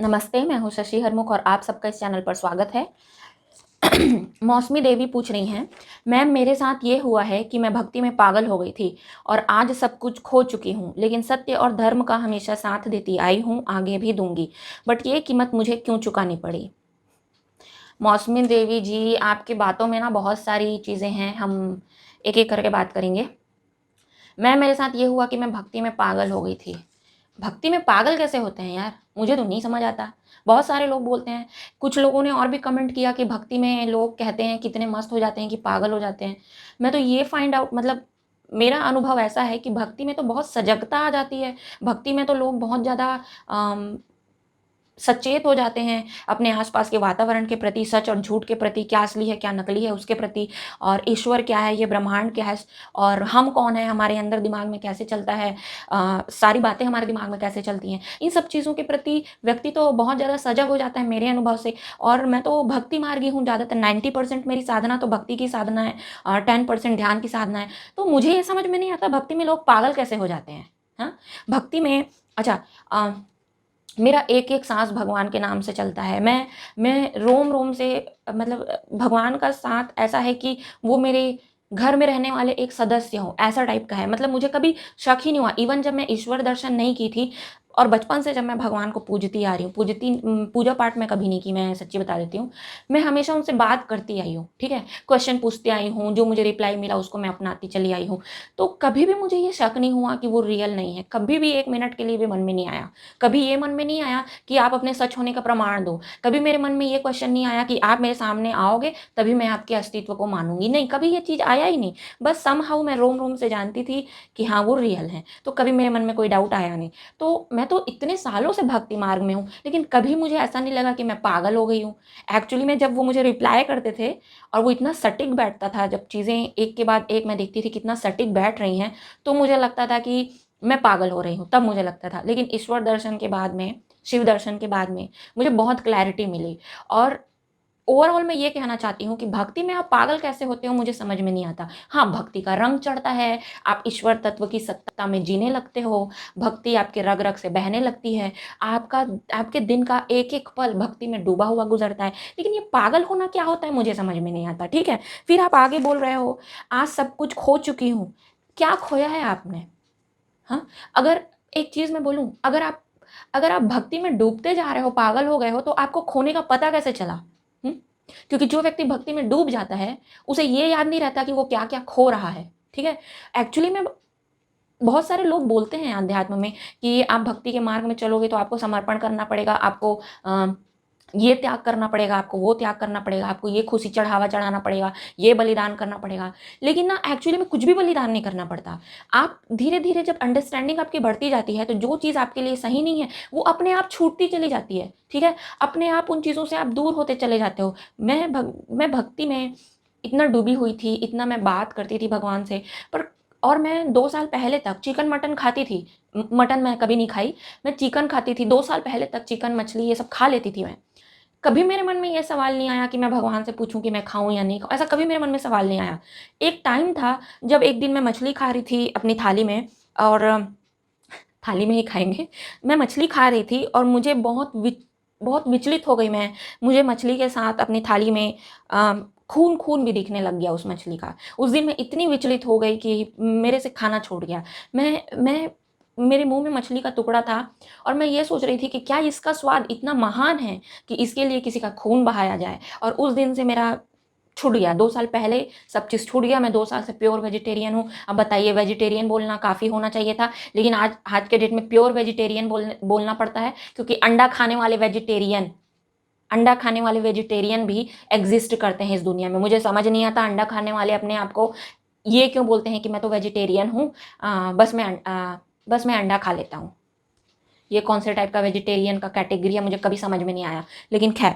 नमस्ते, मैं हूँ शशि हरमुख और आप सबका इस चैनल पर स्वागत है। मौसमी देवी पूछ रही हैं, मैम मेरे साथ ये हुआ है कि मैं भक्ति में पागल हो गई थी और आज सब कुछ खो चुकी हूँ, लेकिन सत्य और धर्म का हमेशा साथ देती आई हूँ, आगे भी दूंगी, बट ये कीमत मुझे क्यों चुकानी पड़ी। मौसमी देवी जी, आपकी बातों में ना बहुत सारी चीज़ें हैं, हम एक एक करके बात करेंगे। मैम मेरे साथ ये हुआ कि मैं भक्ति में पागल हो गई थी। भक्ति में पागल कैसे होते हैं यार, मुझे तो नहीं समझ आता। बहुत सारे लोग बोलते हैं, कुछ लोगों ने और भी कमेंट किया कि भक्ति में लोग कहते हैं कितने मस्त हो जाते हैं कि पागल हो जाते हैं। मैं तो ये फाइंड आउट मतलब मेरा अनुभव ऐसा है कि भक्ति में तो बहुत सजगता आ जाती है। भक्ति में तो लोग बहुत ज़्यादा सचेत हो जाते हैं अपने आसपास के वातावरण के प्रति, सच और झूठ के प्रति, क्या असली है क्या नकली है उसके प्रति, और ईश्वर क्या है, ये ब्रह्मांड क्या है, और हम कौन है, हमारे अंदर दिमाग में कैसे चलता है, सारी बातें हमारे दिमाग में कैसे चलती हैं, इन सब चीज़ों के प्रति व्यक्ति तो बहुत ज़्यादा सजग हो जाता है मेरे अनुभव से। और मैं तो भक्ति मार्गी हूँ, ज़्यादातर 90% मेरी साधना तो भक्ति की साधना है और 10% ध्यान की साधना है। तो मुझे ये समझ में नहीं आता भक्ति में लोग पागल कैसे हो जाते हैं। हाँ, भक्ति में अच्छा मेरा एक एक सांस भगवान के नाम से चलता है। मैं रोम रोम से मतलब भगवान का साथ ऐसा है कि वो मेरे घर में रहने वाले एक सदस्य हों, ऐसा टाइप का है। मतलब मुझे कभी शक ही नहीं हुआ। इवन जब मैं ईश्वर दर्शन नहीं की थी और बचपन से जब मैं भगवान को पूजती आ रही हूँ, पूजा पाठ मैं कभी नहीं की, मैं सच्ची बता देती हूँ। मैं हमेशा उनसे बात करती आई हूँ, ठीक है, क्वेश्चन पूछती आई हूँ, जो मुझे रिप्लाई मिला उसको मैं अपनाती चली आई हूँ। तो कभी भी मुझे ये शक नहीं हुआ कि वो रियल नहीं है, कभी भी एक मिनट के लिए भी मन में नहीं आया। कभी ये मन में नहीं आया कि आप अपने सच होने का प्रमाण दो। कभी मेरे मन में ये क्वेश्चन नहीं आया कि आप मेरे सामने आओगे तभी मैं आपके अस्तित्व को मानूंगी। नहीं, कभी ये चीज़ आया ही नहीं। बस समहाउ मैं रोम रोम से जानती थी कि हाँ वो रियल है, तो कभी मेरे मन में कोई डाउट आया नहीं। तो मैं तो इतने सालों से भक्ति मार्ग में हूँ, लेकिन कभी मुझे ऐसा नहीं लगा कि मैं पागल हो गई हूँ। एक्चुअली में जब वो मुझे रिप्लाई करते थे और वो इतना सटीक बैठता था, जब चीज़ें एक के बाद एक मैं देखती थी कितना सटीक बैठ रही हैं, तो मुझे लगता था कि मैं पागल हो रही हूँ, तब मुझे लगता था। लेकिन ईश्वर दर्शन के बाद में, शिव दर्शन के बाद में मुझे बहुत क्लैरिटी मिली। और ओवरऑल मैं ये कहना चाहती हूँ कि भक्ति में आप पागल कैसे होते हो मुझे समझ में नहीं आता। हाँ, भक्ति का रंग चढ़ता है, आप ईश्वर तत्व की सत्ता में जीने लगते हो, भक्ति आपके रग रग से बहने लगती है, आपका आपके दिन का एक एक पल भक्ति में डूबा हुआ गुजरता है। लेकिन ये पागल होना क्या होता है मुझे समझ में नहीं आता। ठीक है, फिर आप आगे बोल रहे हो, आज सब कुछ खो चुकी हूँ। क्या खोया है आपने? हाँ, अगर एक चीज़ मैं बोलूँ, अगर आप भक्ति में डूबते जा रहे हो, पागल हो गए हो, तो आपको खोने का पता कैसे चला? हुँ? क्योंकि जो व्यक्ति भक्ति में डूब जाता है, उसे ये याद नहीं रहता कि वो क्या-क्या खो रहा है, ठीक है? एक्चुअली में बहुत सारे लोग बोलते हैं अध्यात्म में कि आप भक्ति के मार्ग में चलोगे तो आपको समर्पण करना पड़ेगा, आपको ये त्याग करना पड़ेगा, आपको वो त्याग करना पड़ेगा, आपको ये खुशी चढ़ावा चढ़ाना पड़ेगा, ये बलिदान करना पड़ेगा। लेकिन ना एक्चुअली में कुछ भी बलिदान नहीं करना पड़ता। आप धीरे-धीरे जब अंडरस्टैंडिंग आपकी बढ़ती जाती है, तो जो चीज़ आपके लिए सही नहीं है, वो अपने आप छूटती चली जाती है, ठीक है? अपने आप उन चीज़ों से आप दूर होते चले जाते हो। मैं भक्ति में इतना डूबी हुई थी, इतना मैं बात करती थी भगवान से, पर और मैं 2 साल पहले तक चिकन मटन खाती थी। मटन मैं कभी नहीं खाई, मैं चिकन खाती थी। 2 साल पहले तक चिकन, मछली ये सब खा लेती थी मैं। कभी मेरे मन में ये सवाल नहीं आया कि मैं भगवान से पूछूँ कि मैं खाऊँ या नहीं खाऊँ, ऐसा कभी मेरे मन में सवाल नहीं आया। एक टाइम था जब एक दिन मैं मछली खा रही थी अपनी थाली में, और थाली में ही खाएँगे। मैं मछली खा रही थी और मुझे बहुत विचलित हो गई मैं। मुझे मछली के साथ अपनी थाली में खून-खून भी दिखने लग गया उस मछली का। उस दिन मैं इतनी विचलित हो गई कि मेरे से खाना छूट गया। मैं मेरे मुँह में मछली का टुकड़ा था और मैं ये सोच रही थी कि क्या इसका स्वाद इतना महान है कि इसके लिए किसी का खून बहाया जाए। और उस दिन से मेरा छूट गया, 2 साल पहले सब चीज़ छूट गया। मैं 2 साल से प्योर वेजिटेरियन हूँ। अब बताइए, वेजिटेरियन बोलना काफ़ी होना चाहिए था, लेकिन आज आज के डेट में प्योर वेजिटेरियन बोलना पड़ता है, क्योंकि अंडा खाने वाले वेजिटेरियन भी एग्ज़िस्ट करते हैं इस दुनिया में। मुझे समझ नहीं आता अंडा खाने वाले अपने आप को ये क्यों बोलते हैं कि मैं तो वेजिटेरियन हूँ, बस मैं अंडा खा लेता हूँ। ये कौन से टाइप का वेजिटेरियन का कैटेगरी है, मुझे कभी समझ में नहीं आया। लेकिन ख़ैर,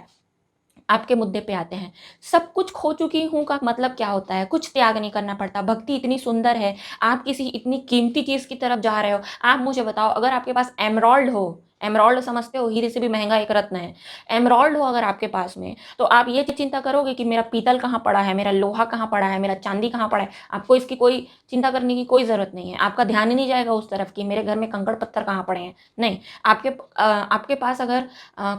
आपके मुद्दे पे आते हैं। सब कुछ खो चुकी हूँ का मतलब क्या होता है? कुछ त्याग नहीं करना पड़ता। भक्ति इतनी सुंदर है, आप किसी इतनी कीमती चीज़ की तरफ जा रहे हो। आप मुझे बताओ, अगर आपके पास एमराल्ड हो, एमराल्ड समझते हो, हीरे से भी महँगा एक रत्न है। एमराल्ड हो अगर आपके पास में, तो आप ये चिंता करोगे कि मेरा पीतल कहाँ पड़ा है, मेरा लोहा कहाँ पड़ा है, मेरा चांदी कहाँ पड़ा है। आपको इसकी कोई चिंता करने की कोई ज़रूरत नहीं है। आपका ध्यान ही नहीं जाएगा उस तरफ कि मेरे घर में कंकड़-पत्थर कहाँ पड़े हैं। नहीं, आपके पास अगर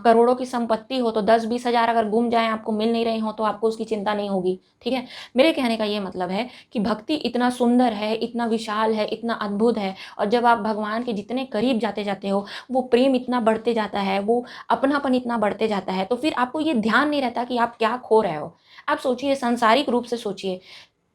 करोड़ों की संपत्ति हो तो 10-20 हज़ार अगर गुम जाएँ, आपको मिल नहीं रही हो, तो आपको उसकी चिंता नहीं होगी, ठीक है? मेरे कहने का ये मतलब है कि भक्ति इतना सुंदर है, इतना विशाल है, इतना अद्भुत है, और जब आप भगवान के जितने करीब जाते-जाते हो, वो प्रेम इतना बढ़ते जाता है, वो अपनापन इतना बढ़ते जाता है, तो फिर आपको ये ध्यान नहीं रहता कि आप क्या खो रहे हो। आप सोचिए, सांसारिक रूप से सोचिए,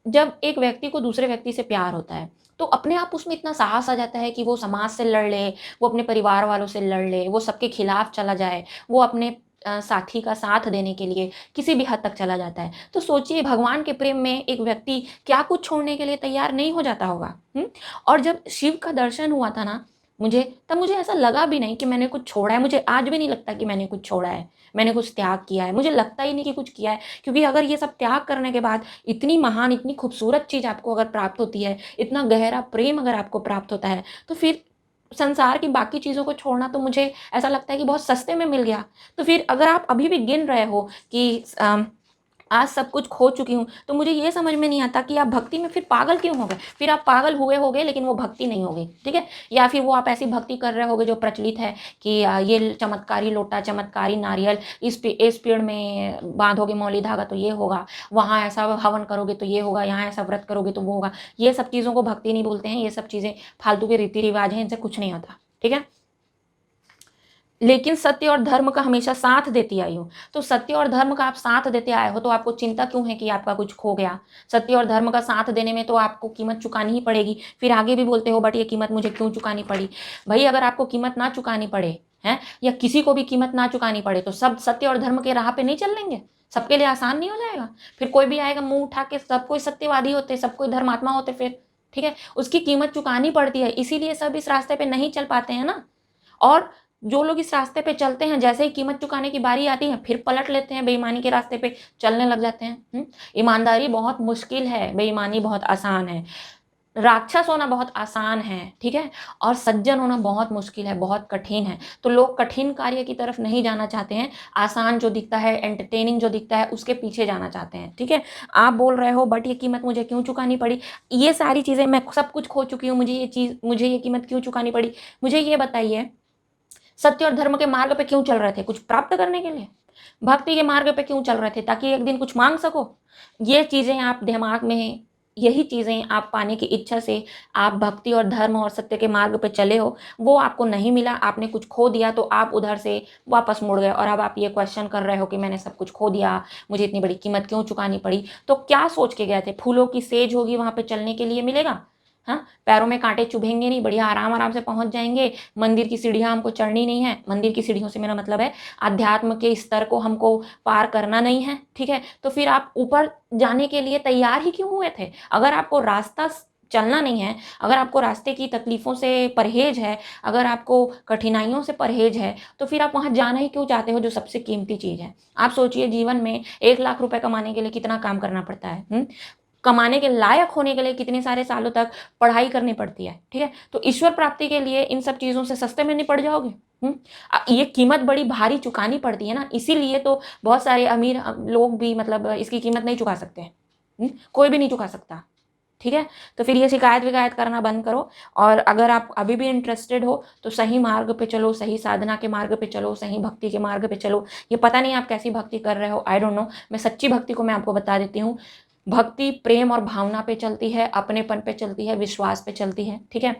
जब एक व्यक्ति को दूसरे व्यक्ति से प्यार होता है, तो अपने आप उसमें इतना साहस आ जाता है कि वो समाज से लड़ ले, वो अपने परिवार वालों से लड़ ले, वो सबके खिलाफ चला जाए, वो अपने साथी का साथ देने के लिए किसी भी हद तक चला जाता है। तो सोचिए, भगवान के प्रेम में एक व्यक्ति क्या कुछ छोड़ने के लिए तैयार नहीं हो जाता होगा। और जब शिव का दर्शन हुआ था ना मुझे, तब मुझे ऐसा लगा भी नहीं कि मैंने कुछ छोड़ा है। मुझे आज भी नहीं लगता कि मैंने कुछ छोड़ा है, मैंने कुछ त्याग किया है। मुझे लगता ही नहीं कि कुछ किया है, क्योंकि अगर ये सब त्याग करने के बाद इतनी महान, इतनी खूबसूरत चीज़ आपको अगर प्राप्त होती है, इतना गहरा प्रेम अगर आपको प्राप्त होता है, तो फिर संसार की बाकी चीज़ों को छोड़ना तो मुझे ऐसा लगता है कि बहुत सस्ते में मिल गया। तो फिर अगर आप अभी भी गिन रहे हो कि आज सब कुछ खो चुकी हूँ, तो मुझे ये समझ में नहीं आता कि आप भक्ति में फिर पागल क्यों हो गए? फिर आप पागल हुए होगे, लेकिन वो भक्ति नहीं होगी, ठीक है? या फिर वो आप ऐसी भक्ति कर रहे होगे जो प्रचलित है कि ये चमत्कारी लोटा, चमत्कारी नारियल, इस पेड़ में बाँधोगे मौली धागा तो ये होगा, वहाँ ऐसा हवन करोगे तो ये होगा, यहाँ ऐसा व्रत करोगे तो वो होगा। ये सब चीज़ों को भक्ति नहीं बोलते हैं, ये सब चीज़ें फालतू के रीति-रिवाज हैं, इनसे कुछ नहीं होता, ठीक है? लेकिन सत्य और धर्म का हमेशा साथ देती आई हूँ। तो सत्य और धर्म का आप साथ देते आए हो, तो आपको चिंता क्यों है कि आपका कुछ खो गया? सत्य और धर्म का साथ देने में तो आपको कीमत चुकानी ही पड़ेगी। फिर आगे भी बोलते हो, बट ये कीमत मुझे क्यों चुकानी पड़ी? भई अगर आपको कीमत ना चुकानी पड़े, हैं? या किसी को भी कीमत ना चुकानी पड़े, तो सब सत्य और धर्म के राह पे नहीं चल लेंगे? सबके लिए आसान नहीं हो जाएगा? फिर कोई भी आएगा मुँह उठा के, सब कोई सत्यवादी होते, सब कोई धर्मात्मा होते फिर, ठीक है? उसकी कीमत चुकानी पड़ती है, इसीलिए सब इस रास्ते पे नहीं चल पाते हैं ना। और जो लोग इस रास्ते पे चलते हैं, जैसे ही कीमत चुकाने की बारी आती है, फिर पलट लेते हैं, बेईमानी के रास्ते पे चलने लग जाते हैं। ईमानदारी बहुत मुश्किल है, बेईमानी बहुत आसान है। राक्षस होना बहुत आसान है, ठीक है? और सज्जन होना बहुत मुश्किल है, बहुत कठिन है। तो लोग कठिन कार्य की तरफ नहीं जाना चाहते हैं, आसान जो दिखता है, एंटरटेनिंग जो दिखता है, उसके पीछे जाना चाहते हैं, ठीक है? आप बोल रहे हो, बट ये कीमत मुझे क्यों चुकानी पड़ी? ये सारी चीज़ें, मैं सब कुछ खो चुकी हूँ, मुझे ये कीमत क्यों चुकानी पड़ी? मुझे ये बताइए, सत्य और धर्म के मार्ग पे क्यों चल रहे थे? कुछ प्राप्त करने के लिए? भक्ति के मार्ग पे क्यों चल रहे थे? ताकि एक दिन कुछ माँग सको? ये चीज़ें आप दिमाग में, यही चीज़ें आप पाने की इच्छा से आप भक्ति और धर्म और सत्य के मार्ग पे चले हो, वो आपको नहीं मिला, आपने कुछ खो दिया, तो आप उधर से वापस मुड़ गए, और अब आप ये क्वेश्चन कर रहे हो कि मैंने सब कुछ खो दिया, मुझे इतनी बड़ी कीमत क्यों चुकानी पड़ी? तो क्या सोच के गए थे? फूलों की सेज होगी वहाँ पे चलने के लिए मिलेगा? हाँ, पैरों में कांटे चुभेंगे नहीं, बढ़िया आराम-आराम से पहुँच जाएँगे। मंदिर की सीढ़ियाँ हमको चढ़नी नहीं है। मंदिर की सीढ़ियों से मेरा मतलब है अध्यात्म के स्तर को हमको पार करना नहीं है, ठीक है? तो फिर आप ऊपर जाने के लिए तैयार ही क्यों हुए थे? अगर आपको रास्ता चलना नहीं है, अगर आपको रास्ते की तकलीफ़ों से परहेज़ है, अगर आपको कठिनाइयों से परहेज़ है, तो फिर आप वहाँ जाना ही क्यों चाहते हो जो सबसे कीमती चीज़ है? आप सोचिए, जीवन में 1 लाख रुपए कमाने के लिए कितना काम करना पड़ता है, कमाने के लायक होने के लिए कितने सारे सालों तक पढ़ाई करनी पड़ती है, ठीक है? तो ईश्वर प्राप्ति के लिए इन सब चीज़ों से सस्ते में निपट जाओगे? ये कीमत बड़ी भारी चुकानी पड़ती है ना, इसीलिए तो बहुत सारे अमीर लोग भी मतलब इसकी कीमत नहीं चुका सकते हैं। कोई भी नहीं चुका सकता, ठीक है? तो फिर ये शिकायत-विकायत करना बंद करो, और अगर आप अभी भी इंटरेस्टेड हो, तो सही मार्ग पे चलो, सही साधना के मार्ग पे चलो, सही भक्ति के मार्ग पे चलो। ये पता नहीं आप कैसी भक्ति कर रहे हो, आई डोंट नो। मैं सच्ची भक्ति को मैं आपको बता देती हूँ। भक्ति प्रेम और भावना पे चलती है, अपनेपन पे चलती है, विश्वास पे चलती है, ठीक है?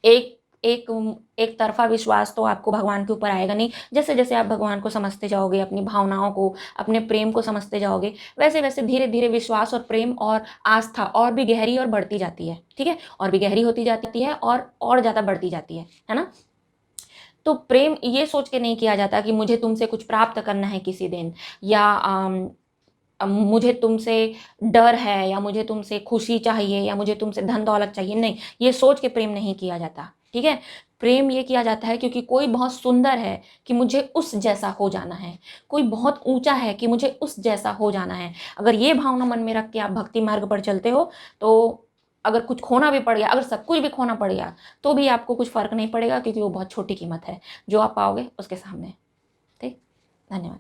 एक एक एक तरफ़ा विश्वास तो आपको भगवान के ऊपर आएगा नहीं। जैसे-जैसे आप भगवान को समझते जाओगे, अपनी भावनाओं को, अपने प्रेम को समझते जाओगे, वैसे-वैसे धीरे-धीरे विश्वास और प्रेम और आस्था और भी गहरी और बढ़ती जाती है, ठीक है? और भी गहरी होती जाती है, और ज़्यादा बढ़ती जाती है ना? तो प्रेम ये सोच के नहीं किया जाता कि मुझे तुमसे कुछ प्राप्त करना है किसी दिन, या मुझे तुमसे डर है, या मुझे तुमसे खुशी चाहिए, या मुझे तुमसे धन-दौलत चाहिए। नहीं, ये सोच के प्रेम नहीं किया जाता, ठीक है? प्रेम ये किया जाता है क्योंकि कोई बहुत सुंदर है कि मुझे उस जैसा हो जाना है, कोई बहुत ऊँचा है कि मुझे उस जैसा हो जाना है। अगर ये भावना मन में रख के आप भक्ति मार्ग पर चलते हो, तो अगर कुछ खोना भी पड़ गया, अगर सब कुछ भी खोना पड़ गया, तो भी आपको कुछ फ़र्क नहीं पड़ेगा, क्योंकि वो बहुत छोटी कीमत है जो आप पाओगे उसके सामने। ठीक, धन्यवाद।